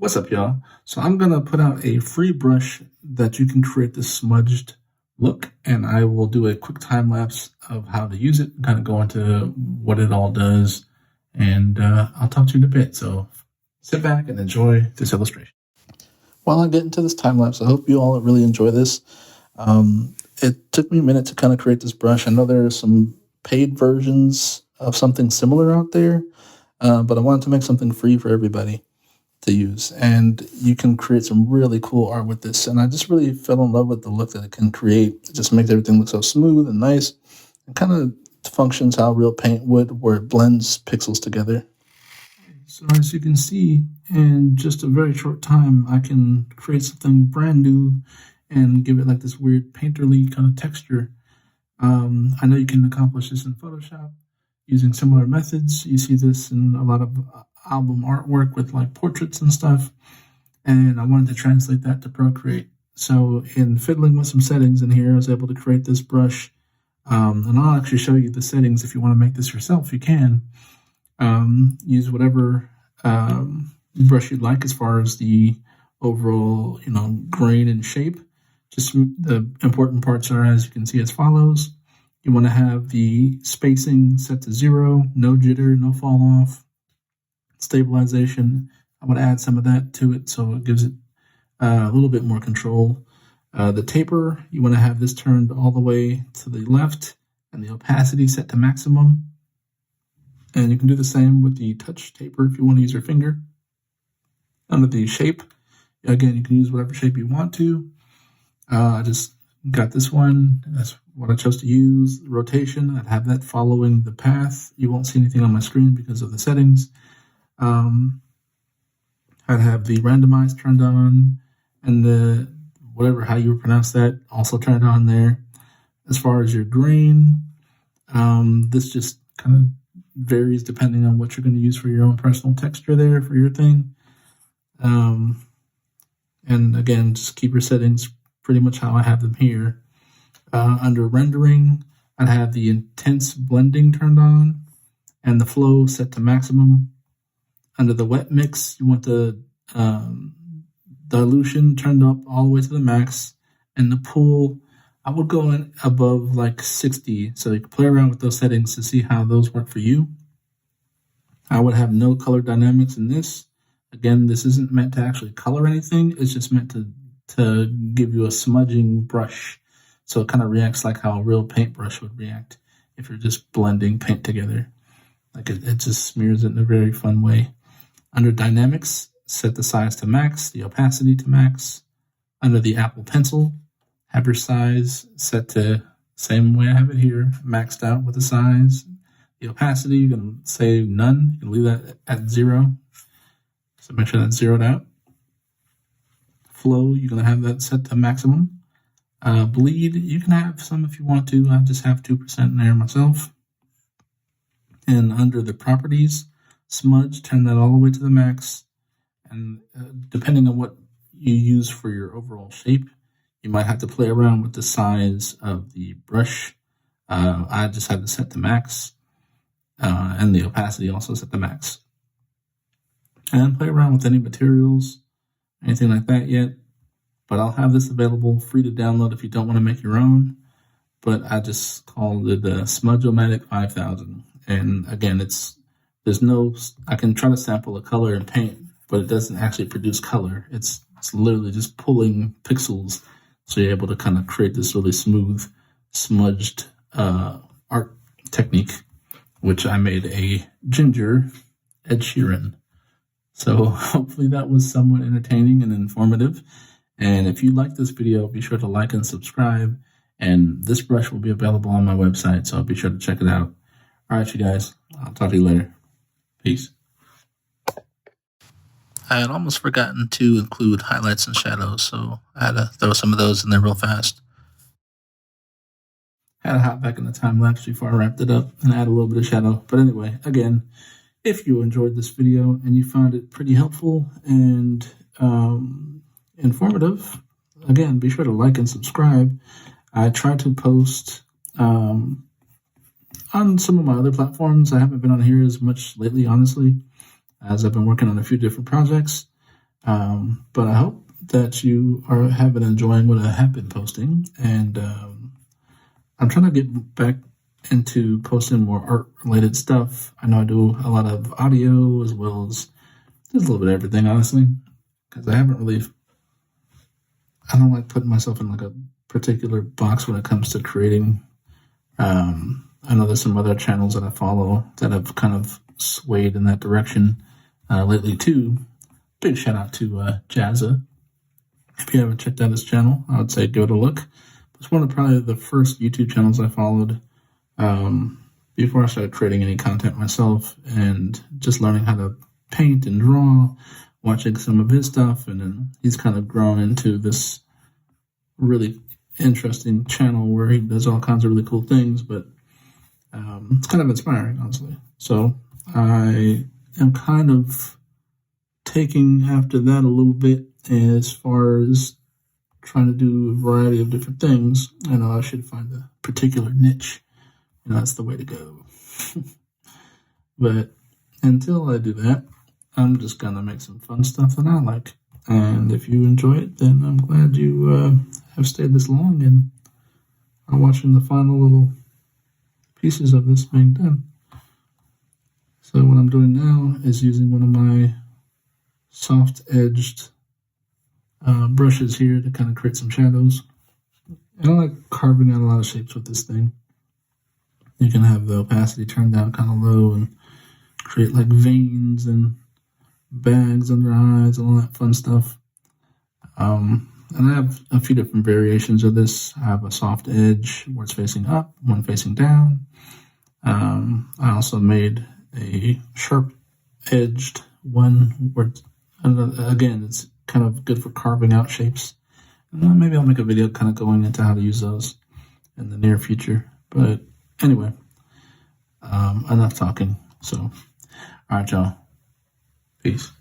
What's up, y'all? So I'm going to put out a free brush that you can create this smudged look, and I will do a quick time lapse of how to use it, kind of go into what it all does, and I'll talk to you in a bit. So sit back and enjoy this illustration. While I get into this time lapse, I hope you all really enjoy this. It took me a minute to kind of create this brush. I know there are some paid versions of something similar out there, but I wanted to make something free for everybody to use, and you can create some really cool art with this. And I just really fell in love with the look that it can create. It just makes everything look so smooth and nice, and kind of functions how real paint would, where it blends pixels together. So as you can see, in just a very short time, I can create something brand new and give it like this weird painterly kind of texture. I know you can accomplish this in Photoshop using similar methods. You see this in a lot of album artwork with like portraits and stuff, and I wanted to translate that to Procreate. So in fiddling with some settings in here, I was able to create this brush, and I'll actually show you the settings. If you want to make this yourself, you can use whatever brush you'd like as far as the overall, grain and shape. Just the important parts are, as you can see, as follows. You want to have the spacing set to 0, no jitter, no fall off. Stabilization, I would add some of that to it so it gives it a little bit more control. The taper, you want to have this turned all the way to the left and the opacity set to maximum. And you can do the same with the touch taper if you want to use your finger. Under the shape, again, you can use whatever shape you want to. I just got this one. That's what I chose to use. Rotation, I'd have that following the path. You won't see anything on my screen because of the settings. I'd have the randomize turned on, and the how you pronounce that also turned on there. As far as your grain, this just kind of varies depending on what you're going to use for your own personal texture there for your thing. And again, just keep your settings pretty much how I have them here. Under rendering, I'd have the intense blending turned on and the flow set to maximum. Under the wet mix, you want the dilution turned up all the way to the max. And the pool, I would go in above like 60, so you can play around with those settings to see how those work for you. I would have no color dynamics in this. Again, this isn't meant to actually color anything. It's just meant to give you a smudging brush. So it kind of reacts like how a real paintbrush would react if you're just blending paint together. Like it just smears it in a very fun way. Under dynamics, set the size to max, the opacity to max. Under the Apple Pencil, have your size set to same way I have it here, maxed out with the size. The opacity, you're going to say none. You can leave that at 0. So make sure that's zeroed out. Flow, you're going to have that set to maximum. Bleed, you can have some if you want to. I just have 2% in there myself. And under the properties, smudge, turn that all the way to the max. And depending on what you use for your overall shape, you might have to play around with the size of the brush. I just have it set to max, and the opacity also set to max. And play around with any materials, anything like that yet. But I'll have this available free to download if you don't want to make your own. But I just called it Smudge-O-Matic 5000. And again, I can try to sample a color in paint, but it doesn't actually produce color. It's literally just pulling pixels. So you're able to kind of create this really smooth, smudged art technique, which I made a ginger Ed Sheeran. So hopefully that was somewhat entertaining and informative. And if you like this video, be sure to like and subscribe. And this brush will be available on my website, so be sure to check it out. All right, you guys. I'll talk to you later. Peace. I had almost forgotten to include highlights and shadows, so I had to throw some of those in there real fast. Had to hop back in the time lapse before I wrapped it up and add a little bit of shadow. But anyway, again, if you enjoyed this video and you found it pretty helpful and informative, again, be sure to like and subscribe. I try to post on some of my other platforms. I haven't been on here as much lately, honestly, as I've been working on a few different projects. But I hope that you have been enjoying what I have been posting, and I'm trying to get back into posting more art-related stuff. I know I do a lot of audio as well as just a little bit of everything, honestly, because I don't like putting myself in like a particular box when it comes to creating. I know there's some other channels that I follow that have kind of swayed in that direction lately too. Big shout out to Jazza. If you haven't checked out his channel, I would say give it a look. It's one of probably the first YouTube channels I followed before I started creating any content myself, and just learning how to paint and draw, watching some of his stuff, and then he's kind of grown into this really interesting channel where he does all kinds of really cool things, but it's kind of inspiring, honestly. So I am kind of taking after that a little bit as far as trying to do a variety of different things. I know I should find a particular niche, and that's the way to go. But until I do that, I'm just going to make some fun stuff that I like. And if you enjoy it, then I'm glad you have stayed this long and are watching the final little pieces of this being done. So what I'm doing now is using one of my soft-edged brushes here to kind of create some shadows. I don't like carving out a lot of shapes with this thing. You can have the opacity turned down kind of low and create like veins and bags under eyes and all that fun stuff. And I have a few different variations of this. I have a soft edge where it's facing up, one facing down. I also made a sharp-edged one where, again, it's kind of good for carving out shapes. Maybe I'll make a video kind of going into how to use those in the near future. But anyway, enough talking. So, all right, y'all. Peace.